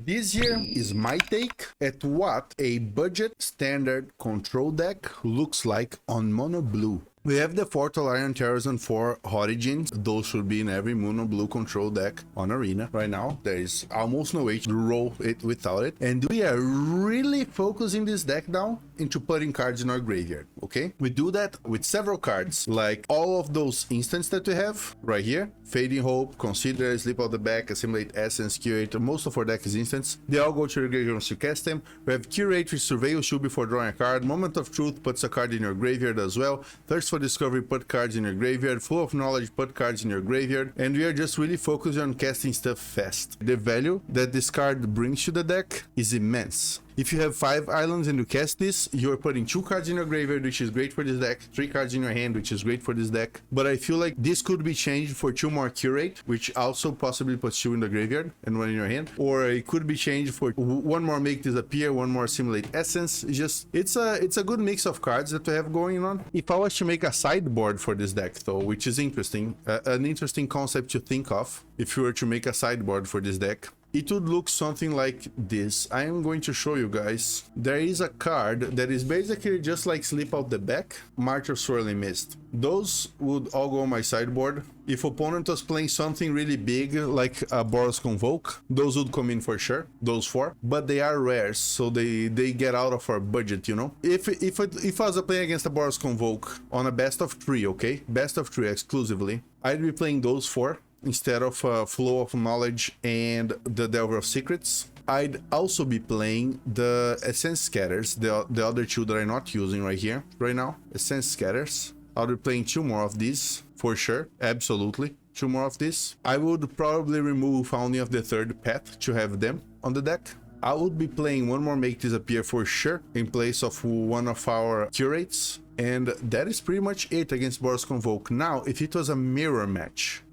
This here is my take at what a budget standard control deck looks like on mono blue. We have the 4 Tolarian Terrors and 4 Origins. Those should be in every mono blue control deck on Arena. Right now, there is almost no way to roll it without it. And we are really focusing this deck down into putting cards in our graveyard, okay? We do that with several cards, like all of those instants that we have right here. Fading Hope, Consider, Sleep Out the Back, Assimilate Essence, Curate. Most of our deck is instants. They all go to your graveyard once you cast them. We have Curate, which Surveil Shield before drawing a card. Moment of Truth puts a card in your graveyard as well. Thirst for Discovery, put cards in your graveyard. Flow of Knowledge, put cards in your graveyard. And we are just really focused on casting stuff fast. The value that this card brings to the deck is immense. If you have 5 islands and you cast this, you're putting 2 cards in your graveyard, which is great for this deck, 3 cards in your hand, which is great for this deck. But I feel like this could be changed for 2 more Curate, which also possibly puts 2 in the graveyard and 1 in your hand. Or it could be changed for 1 more Make Disappear, 1 more Assimilate Essence. It's a good mix of cards that we have going on. If I was to make a sideboard for this deck though, which is interesting, an interesting concept to think of, if you were to make a sideboard for this deck, it would look something like this. I am going to show you guys. There is a card that is basically just like Sleep Out the Back, March of Swirling Mist. Those would all go on my sideboard. If opponent was playing something really big like a Boros Convoke, those would come in for sure, those 4. But they are rares, so they get out of our budget, you know. If I was playing against a Boros Convoke on a best of 3, okay, best of 3 exclusively, I'd be playing those 4 instead of Flow of Knowledge and the Delver of Secrets. I'd also be playing the Essence Scatters, the other 2 that I'm not using right here, right now. Essence Scatters. I'll be playing 2 more of these, for sure, absolutely. 2 more of this. I would probably remove Founding of the Third Path to have them on the deck. I would be playing 1 more Make Disappear for sure, in place of 1 of our Curates. And that is pretty much it against Boros Convoke. Now, if it was a mirror match,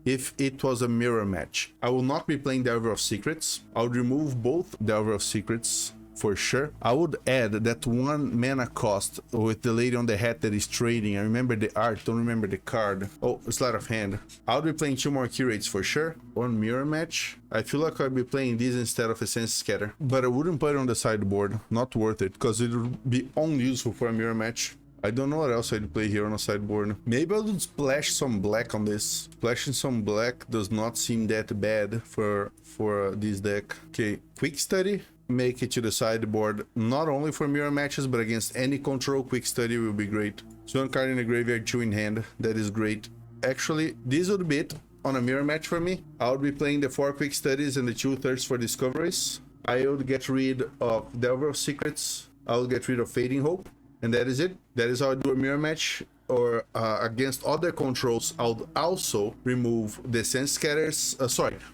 I will not be playing Delver of Secrets. I would remove both Delver of Secrets for sure. I would add that 1 mana cost with the lady on the hat that is trading. I remember the art, don't remember the card. Oh, Sleight of Hand. I'll be playing 2 more Curates for sure. 1 mirror match. I feel like I'd be playing these instead of Essence Scatter, but I wouldn't put it on the sideboard. Not worth it, because it would be only useful for a mirror match. I don't know what else I'd play here on a sideboard. Maybe I would splash some black on this. Splashing some black does not seem that bad for this deck. Okay, Quick Study. Make it to the sideboard, not only for mirror matches, but against any control. Quick Study will be great. So 1 card in the graveyard, 2 in hand. That is great. Actually, this would be it on a mirror match for me. I would be playing the 4 Quick Studies and the 2 Thirsts for Discoveries. I would get rid of Delver of Secrets. I will get rid of Fading Hope. And that is it. That is how I do a mirror match. Or against other controls, I would also remove the Sense Scatters.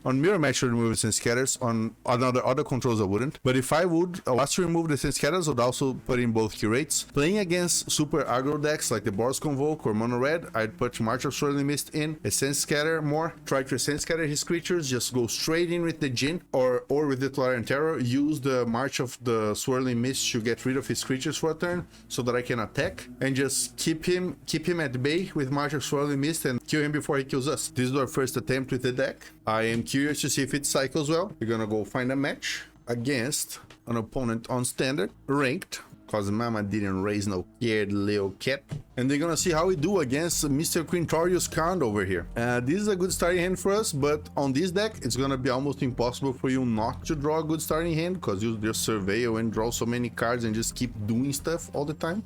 On mirror match I would remove the Sense Scatters. On other controls I wouldn't. But if I was to remove the Sense Scatters, I would also put in both Curates. Playing against super aggro decks like the Boros Convoke or Mono Red, I'd put March of Swirling Mist in. A Sense Scatter more. Try to Sense Scatter his creatures. Just go straight in with the Djinn or with the Tolarian Terror. Use the March of the Swirling Mist to get rid of his creatures for a turn so that I can attack. And just keep him at bay with March of Swirling Mist and kill him before he kills us. This is our first attempt with the deck. I am curious to see if it cycles well. We're gonna go find a match against an opponent on standard, ranked, cause Mama didn't raise no scared little cat. And they're gonna see how we do against Mr. Quintorius Khan over here. This is a good starting hand for us, but on this deck, it's gonna be almost impossible for you not to draw a good starting hand, because you just surveil and draw so many cards and just keep doing stuff all the time.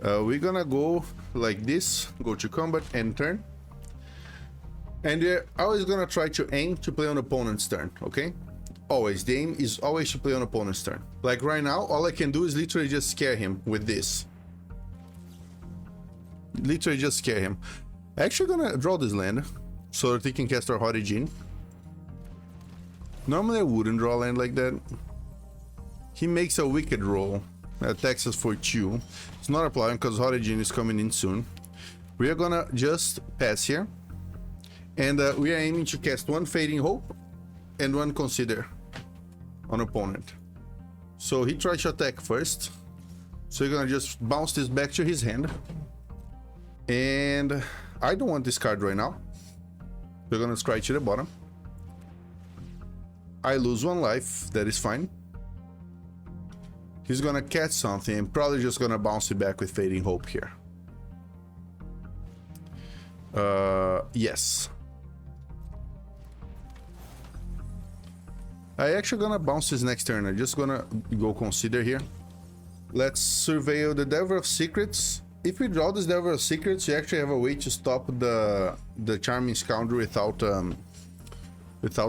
We're gonna go like this, go to combat and turn. And we're always gonna try to aim to play on opponent's turn, okay? Always, the aim is always to play on opponent's turn. Like right now, all I can do is literally just scare him with this. Literally just scare him. Actually gonna draw this land so that he can cast our Origin. Normally I wouldn't draw a land like that. He makes a wicked roll. Attacks us for 2. It's not a problem because Origin is coming in soon. We are gonna just pass here. And we are aiming to cast 1 Fading Hope and 1 Consider on opponent. So he tries to attack first. So you're gonna just bounce this back to his hand. And I don't want this card right now. We're gonna scry to the bottom. I lose 1 life. That is fine. He's gonna catch something and probably just gonna bounce it back with Fading Hope here. Yes. I actually gonna bounce this next turn. I'm just gonna go consider here. Let's surveil the Delver of Secrets. If we draw this Delver of Secrets, you actually have a way to stop the Charming Scoundrel without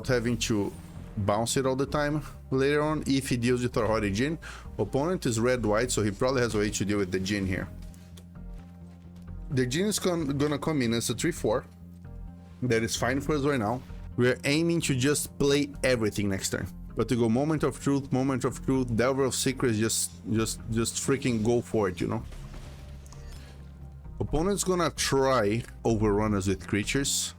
having to bounce it all the time later on. If he deals with our Hori Djinn, opponent is red-white, so he probably has a way to deal with the Djinn here. The Djinn is gonna come in as a 3/4. That is fine for us right now. We're aiming to just play everything next turn. But to go Moment of Truth, Delver of Secrets, just freaking go for it, you know? Opponent's gonna try overrun us with creatures.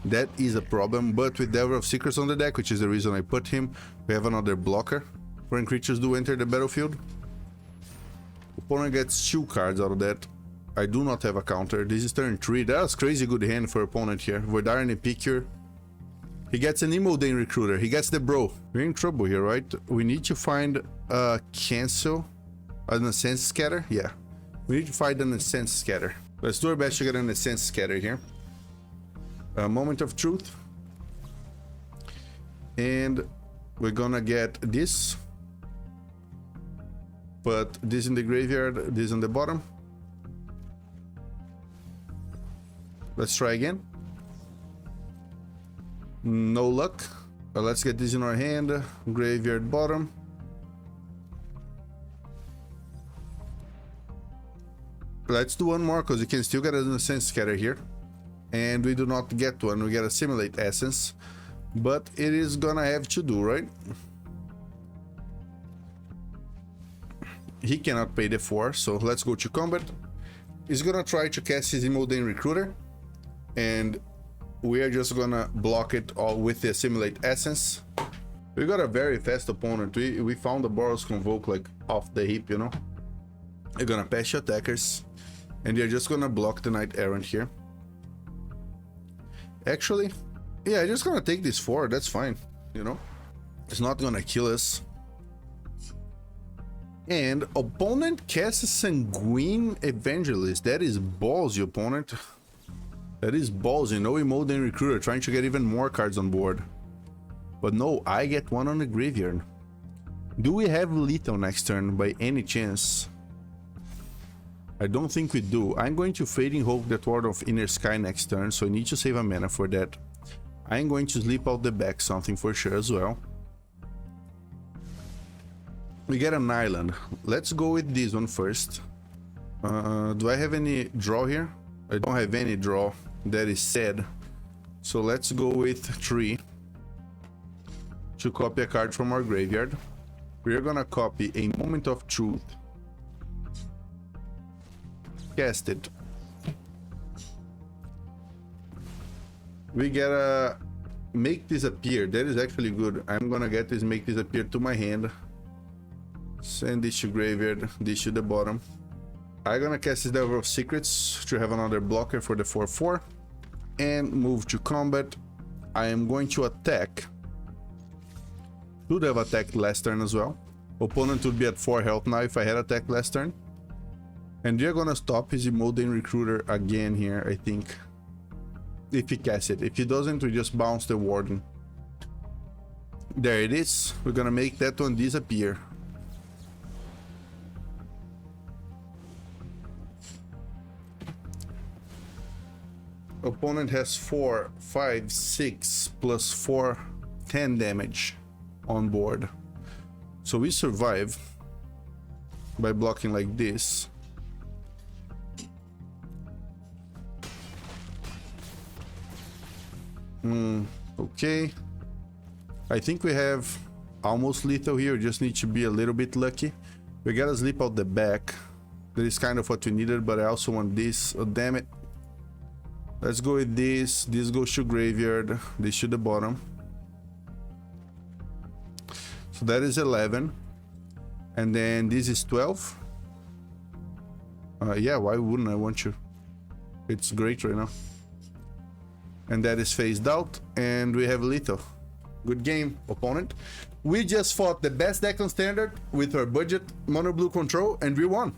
That is a problem, but with Delver of Secrets on the deck, which is the reason I put him, we have another blocker when creatures do enter the battlefield. Opponent gets 2 cards out of that. I do not have a counter. This is turn 3. That's crazy good hand for opponent here. Voidaren Epicure. He gets an Imoldane Recruiter. He gets the Bro. We're in trouble here, right? We need to find a cancel. An Ascent Scatter? Yeah. We need to find an Ascent Scatter. Let's do our best to get an Ascent Scatter here. A Moment of Truth. And we're gonna get this. Put this in the graveyard, this on the bottom. Let's try again. No luck. Let's get this in our hand. Graveyard bottom. Let's do one more because you can still get an Ascent Scatter here. And we do not get one. We get a Simulate Essence. But it is gonna have to do, right? He cannot pay the 4, so let's go to combat. He's gonna try to cast his Imoldane Recruiter. And we are just gonna block it all with the Simulate Essence. We got a very fast opponent. We found the Boros Convoke like off the hip, you know. We're gonna pass your attackers. And they're just gonna block the Knight Errant here. Actually, yeah, I'm just gonna take this 4. That's fine, you know. It's not gonna kill us. And opponent casts Sanguine Evangelist. That is ballsy, opponent. That is ballsy. No Imoldane Recruiter, trying to get even more cards on board. But no, I get one on the graveyard. Do we have lethal next turn by any chance? I don't think we do. I'm going to Fading Hope the Ward of Inner Sky next turn, so I need to save a mana for that. I'm going to sleep out the back something for sure as well. We get an island. Let's go with this one first. Do I have any draw here? I don't have any draw. That is sad. So let's go with 3 to copy a card from our graveyard. We're gonna copy a Moment of Truth. Cast it. We gotta make this appear. That is actually good. I'm gonna get this, make this appear to my hand. Send this to graveyard, this to the bottom. I'm gonna cast this Delver of Secrets to have another blocker for the 4/4. And move to combat. I am going to attack. Should have attacked last turn as well. Opponent would be at 4 health now if I had attacked last turn. And we're gonna stop his Imoldane Recruiter again here, I think. If he casts it. If he doesn't, we just bounce the Warden. There it is. We're gonna make that one disappear. Opponent has 4, 5, 6 plus 4, 10 damage on board. So we survive by blocking like this. Okay. I think we have almost lethal here. Just need to be a little bit lucky. We gotta sleep out the back. That is kind of what we needed, but I also want this. Oh, damn it. Let's go with this. This goes to graveyard. This to the bottom. So that is 11. And then this is 12. Yeah, why wouldn't I want you? It's great right now. And that is phased out, and we have lethal. Good game, opponent. We just fought the best deck on standard with our budget mono blue control, and we won.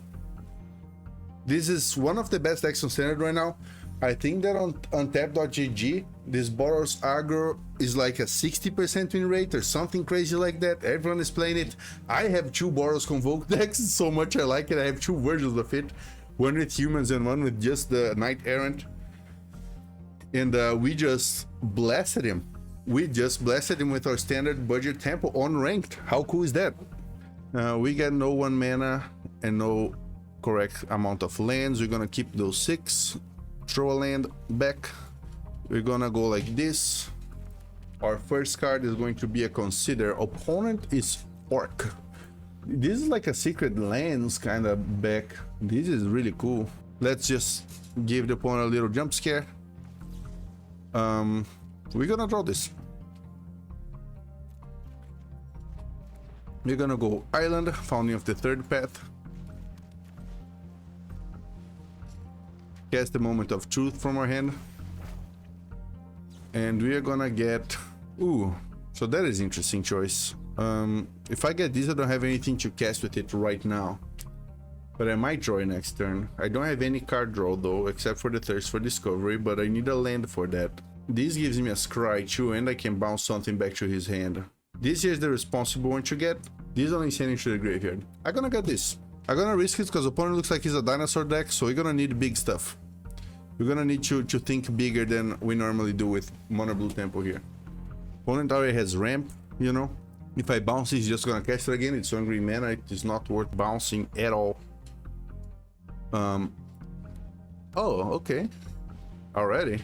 This is one of the best decks on standard right now. I think that on untap.gg, this Boros aggro is like a 60% win rate or something crazy like that. Everyone is playing it. I have 2 Boros Convoke decks, so much I like it. I have 2 versions of it, one with humans and one with just the Knight Errant. And we just blasted him. We just blasted him with our standard budget tempo on ranked. How cool is that? We got no 1 mana and no correct amount of lands. We're gonna keep those 6. Throw a land back. We're gonna go like this. Our first card is going to be a consider. Opponent is Orc. This is like a secret lands kind of back. This is really cool. Let's just give the opponent a little jump scare. We're gonna draw this. We're gonna go Island, Founding of the Third Path. Cast the Moment of Truth from our hand. And we are gonna get... Ooh, so that is interesting choice. If I get this, I don't have anything to cast with it right now. But I might draw it next turn. I don't have any card draw though, except for the Thirst for Discovery, but I need a land for that. This gives me a Scry too, and I can bounce something back to his hand. This here is the responsible one to get. This only sending to the graveyard. I'm gonna get this. I'm gonna risk it because opponent looks like he's a dinosaur deck, so we're gonna need big stuff. We're gonna need to think bigger than we normally do with mono blue tempo here. Opponent already has ramp, you know. If I bounce, he's just gonna cast it again. It's hungry mana. It is not worth bouncing at all. Oh, okay. Already.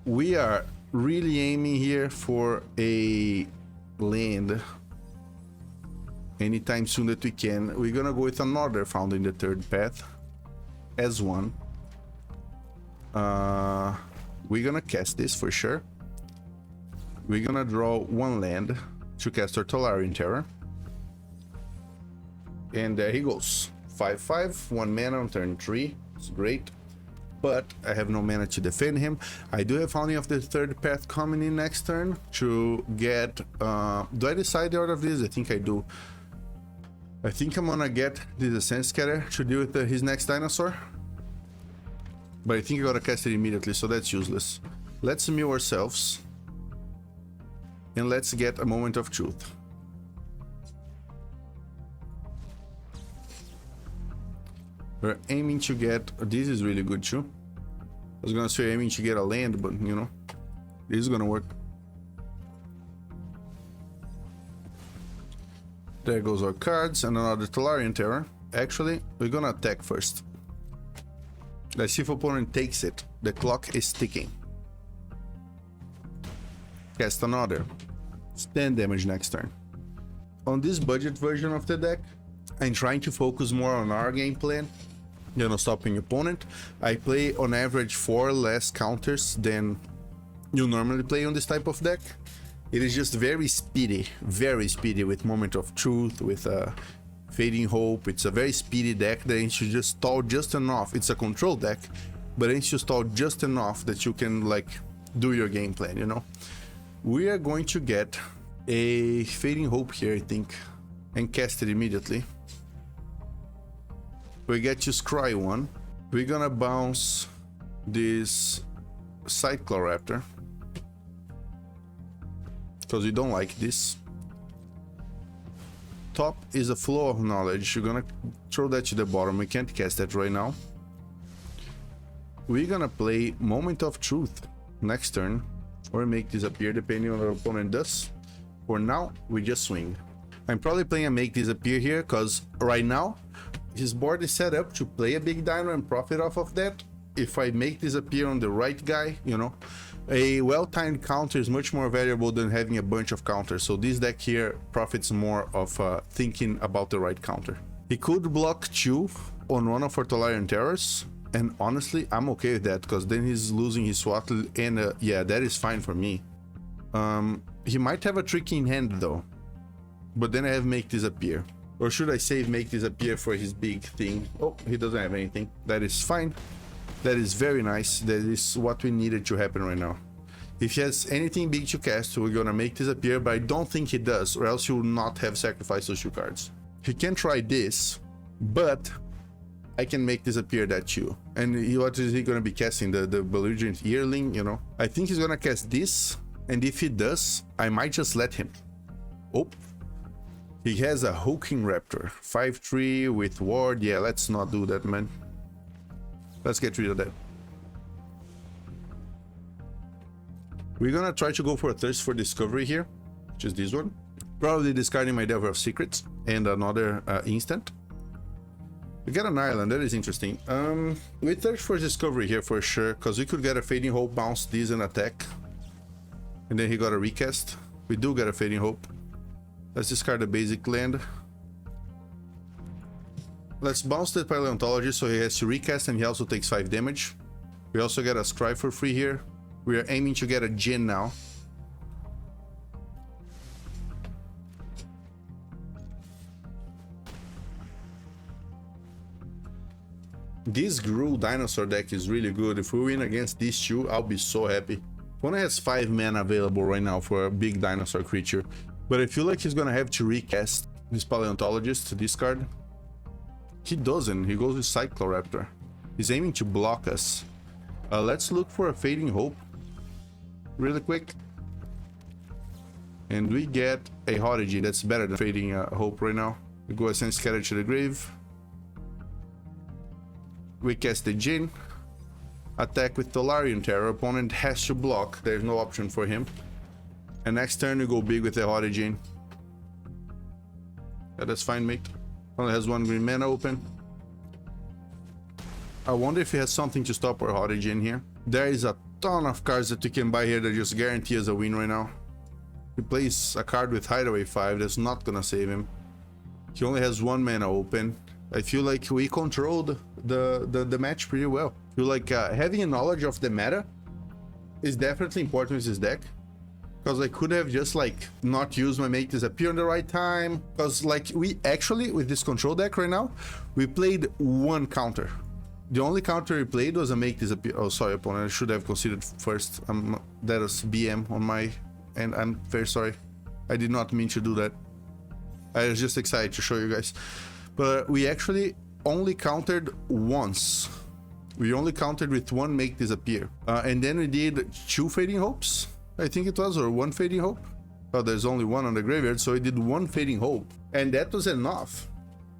We are really aiming here for a land anytime soon that we can. We're gonna go with another Founding the Third Path as one. We're gonna cast this for sure. We're gonna draw 1 land to cast our Tolarian Terror. And there he goes. 5/5, 1 mana on turn 3. It's great. But I have no mana to defend him. I do have Founding of the Third Path coming in next turn to get... do I decide the order of this? I think I do. I think I'm gonna get this Ascent Scatter to deal with his next dinosaur. But I think I gotta cast it immediately, so that's useless. Let's mill ourselves. And let's get a Moment of Truth. We're aiming to get... This is really good too. I was gonna say aiming to get a land, but you know, this is gonna work. There goes our cards and another Tolarian Terror. Actually, we're gonna attack first. Let's see if opponent takes it. The clock is ticking. Cast another. It's 10 damage next turn. On this budget version of the deck, I'm trying to focus more on our game plan, you know, stopping opponent. I play on average 4 less counters than you normally play on this type of deck. It is just very speedy with Moment of Truth, with Fading Hope. It's a very speedy deck that needs to just stall just enough. It's a control deck, but it needs to stall just enough that you can like do your game plan, you know. We are going to get a Fading Hope here, I think, and cast it immediately. We get to scry 1. We're gonna bounce this Cyclo Raptor because we don't like this. Top is a Flow of Knowledge. You're gonna throw that to the bottom. We can't cast that right now. We're gonna play Moment of Truth next turn, or make disappear depending on what our opponent does. For now, we just swing. I'm probably playing a Make Disappear here because right now his board is set up to play a big dino and profit off of that. If I Make Disappear on the right guy, you know, a well-timed counter is much more valuable than having a bunch of counters. So this deck here profits more of thinking about the right counter. He could block 2 on one of our Tolarian Terrors, and honestly, I'm okay with that because then he's losing his Swattle, and yeah, that is fine for me. He might have a trick in hand though, but then I have Make Disappear. Or should I save Make Disappear for his big thing? Oh, he doesn't have anything. That is fine. That is very nice. That is what we needed to happen right now. If he has anything big to cast, we're gonna make this appear, but I don't think he does, or else he will not have sacrificed those 2 cards. He can try this, but I can make this appear that too. And what is he gonna be casting? The Belligerent Yearling, you know? I think he's gonna cast this, and if he does, I might just let him. Oh. He has a Hulking Raptor. 5/3 with Ward. Yeah, let's not do that, man. Let's get rid of that. We're gonna try to go for a Thirst for Discovery here, which is this one. Probably discarding my Delver of Secrets and another instant. We got an island, that is interesting. We Thirst for Discovery here for sure, because we could get a Fading Hope, bounce these and attack. And then he got a recast. We do get a Fading Hope. Let's discard the basic land. Let's bounce the Paleontologist so he has to recast and he also takes 5 damage. We also get a Scribe for free here. We are aiming to get a Djinn now. This Gruul Dinosaur deck is really good. If we win against these 2, I'll be so happy. Opponent has 5 mana available right now for a big dinosaur creature. But I feel like he's gonna have to recast this Paleontologist to discard. He doesn't. He goes with Cycloraptor. He's aiming to block us. Let's look for a Fading Hope really quick. And we get a Horigi. That's better than Fading Hope right now. We go Ascend Scatter to the grave. We cast the Djinn. Attack with Tolarian Terror. Opponent has to block. There's no option for him. And next turn we go big with the Horigi. Yeah, that's fine, mate. Only has 1 green mana open. I wonder if he has something to stop our Horigi here. There is a ton of cards that we can buy here that just guarantee us a win right now. He plays a card with Hideaway 5, that's not gonna save him. He only has 1 mana open. I feel like we controlled the match pretty well. I feel like having a knowledge of the meta is definitely important with this deck. Because I could have just like not used my Make Disappear on the right time. Because like we actually, with this control deck right now, we played 1 counter. The only counter we played was a Make Disappear. Oh, sorry, opponent. I should have considered first. That was BM on my end. I'm very sorry. I did not mean to do that. I was just excited to show you guys. But we actually only countered once. We only countered with 1 Make Disappear. And then we did 2 Fading Hopes, I think it was, or 1 Fading Hope. Oh, there's only 1 on the graveyard, so we did 1 Fading Hope. And that was enough.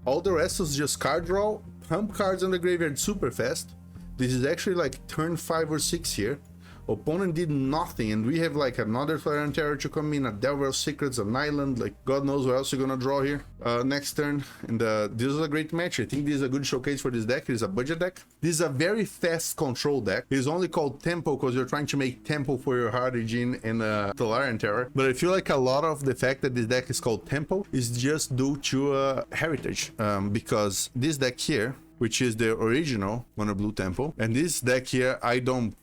All the rest was just card draw, pump cards on the graveyard super fast. This is actually like turn 5 or 6 here. Opponent did nothing, and we have like another Tolarian Terror to come in, a Delver of Secrets, an island, like God knows what else you're gonna draw here next turn. And this is a great match. I think this is a good showcase for this deck. It is a budget deck. This is a very fast control deck. It's only called Tempo because you're trying to make tempo for your Horigi and Tolarian Terror. But I feel like a lot of the fact that this deck is called Tempo is just due to heritage, because this deck here, which is the original Mono Blue Tempo, and this deck here, I don't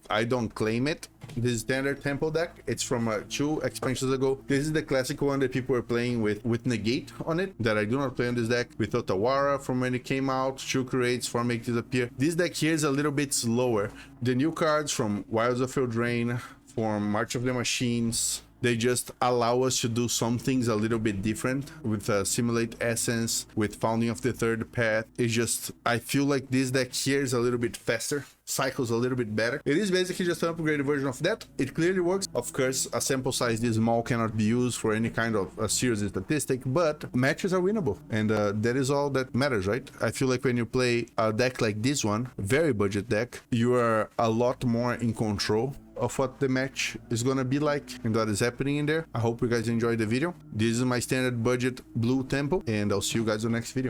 claim it. This is standard Tempo deck. It's from 2 expansions ago. This is the classic one that people were playing with Negate on it, that I do not play on this deck. With Otawara from when it came out, 2 creates, 4 Make Disappear. This deck here is a little bit slower. The new cards from Wilds of Eldraine, from March of the Machines, they just allow us to do some things a little bit different with Simulate Essence, with Founding of the Third Path. It's just, I feel like this deck here is a little bit faster, cycles a little bit better. It is basically just an upgraded version of that. It clearly works. Of course, a sample size this small cannot be used for any kind of serious statistic, but matches are winnable. And that is all that matters, right? I feel like when you play a deck like this one, very budget deck, you are a lot more in control of what the match is gonna be like and what is happening in there. I hope you guys enjoyed the video. This is my standard budget blue Tempo, and I'll see you guys in the next video.